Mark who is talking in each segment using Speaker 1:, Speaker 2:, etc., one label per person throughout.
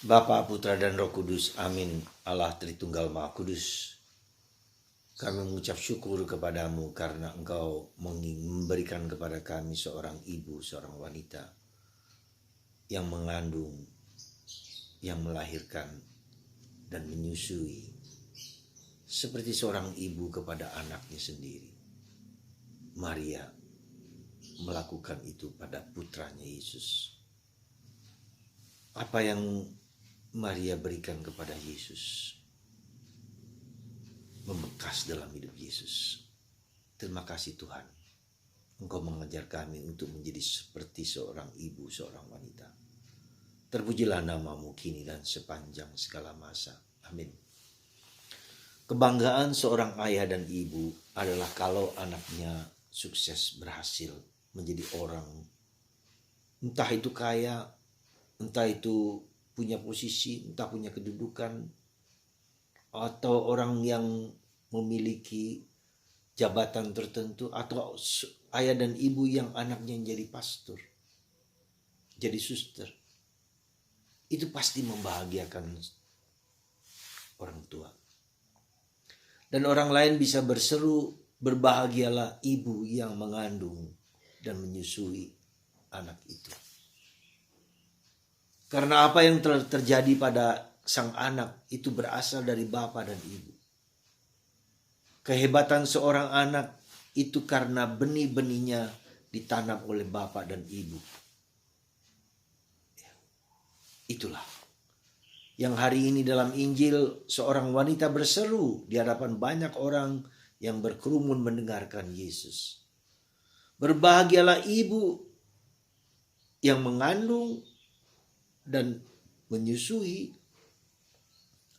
Speaker 1: Bapa, Putra, dan Roh Kudus. Amin. Allah Tritunggal Maha Kudus. Kami mengucap syukur kepadamu karena engkau memberikan kepada kami seorang ibu, seorang wanita yang mengandung, yang melahirkan, dan menyusui. Seperti seorang ibu kepada anaknya sendiri. Maria melakukan itu pada putranya Yesus. Apa yang Maria berikan kepada Yesus membekas dalam hidup Yesus. Terima kasih Tuhan. Engkau mengajar kami untuk menjadi seperti seorang ibu, seorang wanita. Terpujilah namamu kini dan sepanjang segala masa. Amin. Kebanggaan seorang ayah dan ibu adalah kalau anaknya sukses berhasil menjadi orang. Entah itu kaya, entah itu punya posisi, entah punya kedudukan, atau orang yang memiliki jabatan tertentu, atau ayah dan ibu yang anaknya jadi pastor, jadi suster. Itu pasti membahagiakan orang tua. Dan orang lain bisa berseru, berbahagialah ibu yang mengandung dan menyusui anak itu. Karena apa yang terjadi pada sang anak itu berasal dari bapa dan ibu. Kehebatan seorang anak itu karena benih-benihnya ditanam oleh bapa dan ibu. Itulah yang hari ini dalam Injil seorang wanita berseru di hadapan banyak orang yang berkerumun mendengarkan Yesus. Berbahagialah ibu yang mengandung dan menyusui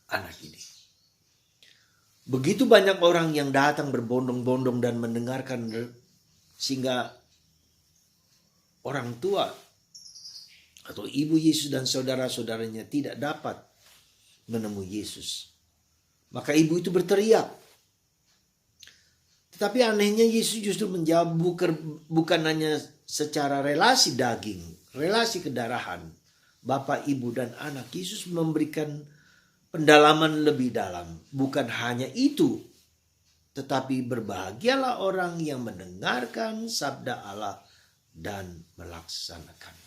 Speaker 1: anak ini. Begitu banyak orang yang datang berbondong-bondong dan mendengarkan, sehingga orang tua atau ibu Yesus dan saudara-saudaranya tidak dapat menemui Yesus. Maka ibu itu berteriak. Tetapi anehnya Yesus justru menjawab bukan hanya secara relasi daging, relasi kedarahan, Bapak, Ibu, dan anak. Yesus memberikan pendalaman lebih dalam. Bukan hanya itu, tetapi berbahagialah orang yang mendengarkan sabda Allah dan melaksanakannya.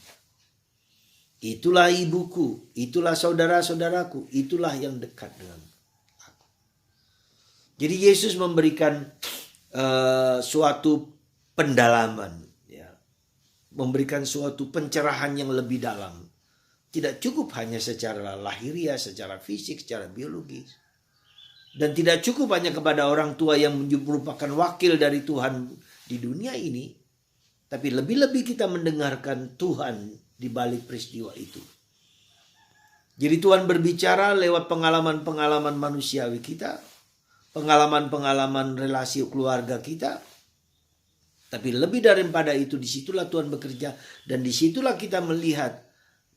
Speaker 1: Itulah ibuku, itulah saudara-saudaraku, itulah yang dekat dengan aku. Jadi Yesus memberikan suatu pendalaman, ya, memberikan suatu pencerahan yang lebih dalam. Tidak cukup hanya secara lahiriah, secara fisik, secara biologis. Dan tidak cukup hanya kepada orang tua yang merupakan wakil dari Tuhan di dunia ini. Tapi lebih-lebih kita mendengarkan Tuhan di balik peristiwa itu. Jadi Tuhan berbicara lewat pengalaman-pengalaman manusiawi kita. Pengalaman-pengalaman relasi keluarga kita. Tapi lebih daripada itu, disitulah Tuhan bekerja. Dan disitulah kita melihat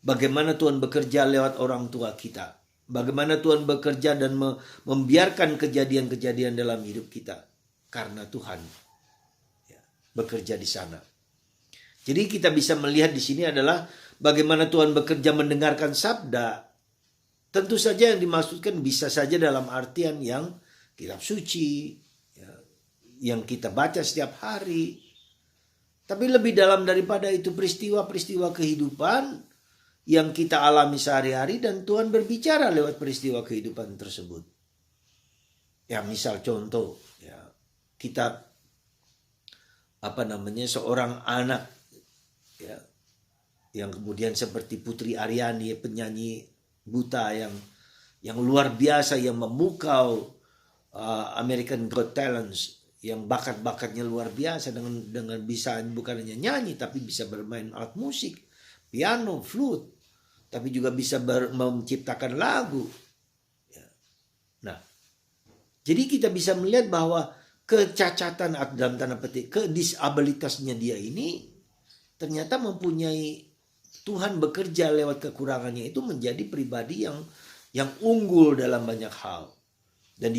Speaker 1: bagaimana Tuhan bekerja lewat orang tua kita. Bagaimana Tuhan bekerja dan membiarkan kejadian-kejadian dalam hidup kita. Karena Tuhan bekerja di sana. Jadi kita bisa melihat di sini adalah bagaimana Tuhan bekerja mendengarkan sabda. Tentu saja yang dimaksudkan bisa saja dalam artian yang kitab suci, yang kita baca setiap hari. Tapi lebih dalam daripada itu, peristiwa-peristiwa kehidupan yang kita alami sehari-hari dan Tuhan berbicara lewat peristiwa kehidupan tersebut. Ya, misal contoh, ya, kita seorang anak, ya, yang kemudian seperti Putri Aryani, penyanyi buta yang luar biasa, yang memukau American Got Talent, yang bakat-bakatnya luar biasa dengan bisa bukan hanya nyanyi tapi bisa bermain alat musik, piano, flute, tapi juga bisa menciptakan lagu. Nah, jadi kita bisa melihat bahwa kecacatan dalam tanda petik, kedisabilitasnya dia ini ternyata mempunyai, Tuhan bekerja lewat kekurangannya itu menjadi pribadi yang unggul dalam banyak hal. Dan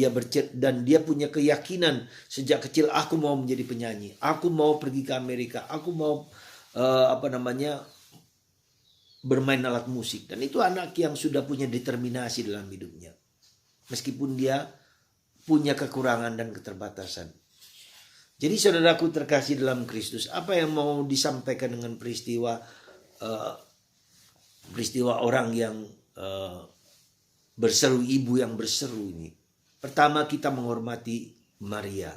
Speaker 1: dia punya keyakinan sejak kecil, aku mau menjadi penyanyi, aku mau pergi ke Amerika, aku mau bermain alat musik. Dan itu anak yang sudah punya determinasi dalam hidupnya. Meskipun dia punya kekurangan dan keterbatasan. Jadi saudaraku terkasih dalam Kristus, apa yang mau disampaikan dengan peristiwa orang yang berseru, ibu yang berseru ini? Pertama, kita menghormati Maria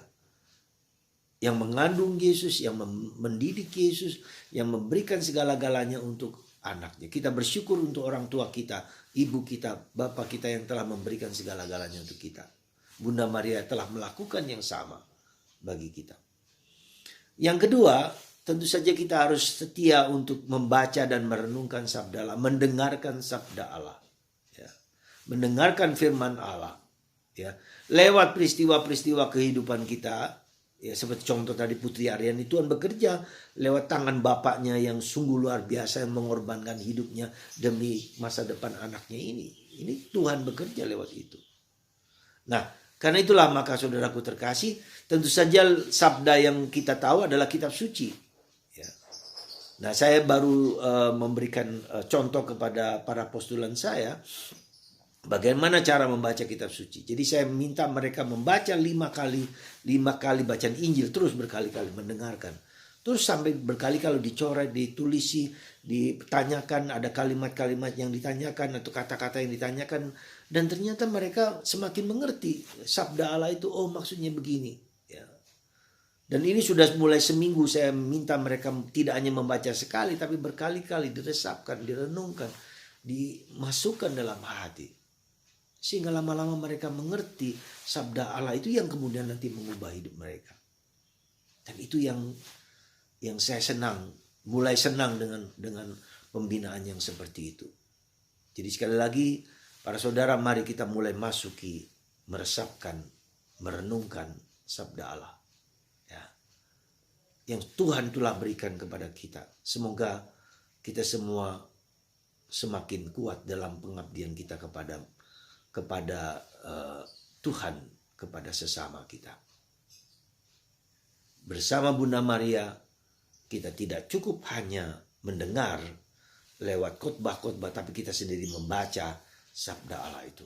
Speaker 1: yang mengandung Yesus, yang mendidik Yesus, yang memberikan segala-galanya untuk anaknya. Kita bersyukur untuk orang tua kita, ibu kita, bapak kita yang telah memberikan segala-galanya untuk kita. Bunda Maria telah melakukan yang sama bagi kita. Yang kedua, tentu saja kita harus setia untuk membaca dan merenungkan sabda Allah, mendengarkan sabda Allah, ya. Mendengarkan firman Allah, ya. Lewat peristiwa-peristiwa kehidupan kita, ya, seperti contoh tadi Putri Aryani, Tuhan bekerja lewat tangan bapaknya yang sungguh luar biasa, yang mengorbankan hidupnya demi masa depan anaknya ini. Ini Tuhan bekerja lewat itu. Nah, karena itulah maka saudaraku terkasih, tentu saja sabda yang kita tahu adalah kitab suci. Ya. Nah, saya baru memberikan contoh kepada para postulan saya bagaimana cara membaca kitab suci. Jadi saya minta mereka membaca 5 kali bacaan Injil, terus berkali-kali mendengarkan. Terus sampai berkali-kali dicoret, ditulisi, ditanyakan, ada kalimat-kalimat yang ditanyakan atau kata-kata yang ditanyakan. Dan ternyata mereka semakin mengerti sabda Allah itu, oh maksudnya begini. Ya. Dan ini sudah mulai seminggu saya minta mereka tidak hanya membaca sekali, tapi berkali-kali diresapkan, direnungkan, dimasukkan dalam hati. Sehingga lama-lama mereka mengerti sabda Allah itu yang kemudian nanti mengubah hidup mereka. Dan itu yang saya senang, mulai senang dengan pembinaan yang seperti itu. Jadi sekali lagi, para saudara, mari kita mulai masuki, meresapkan, merenungkan sabda Allah, ya, yang Tuhan telah berikan kepada kita. Semoga kita semua semakin kuat dalam pengabdian kita kepada Tuhan, kepada sesama kita. Bersama Bunda Maria, kita tidak cukup hanya mendengar lewat khotbah-khotbah, tapi kita sendiri membaca sabda Allah itu.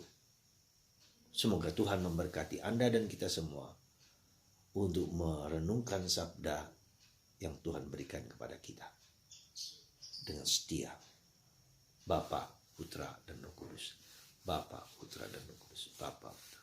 Speaker 1: Semoga Tuhan memberkati Anda dan kita semua untuk merenungkan sabda yang Tuhan berikan kepada kita dengan setia. Bapa, Putra, dan Roh Kudus. Bapa, Putra, dan Roh Kudus. Bapa, Putra.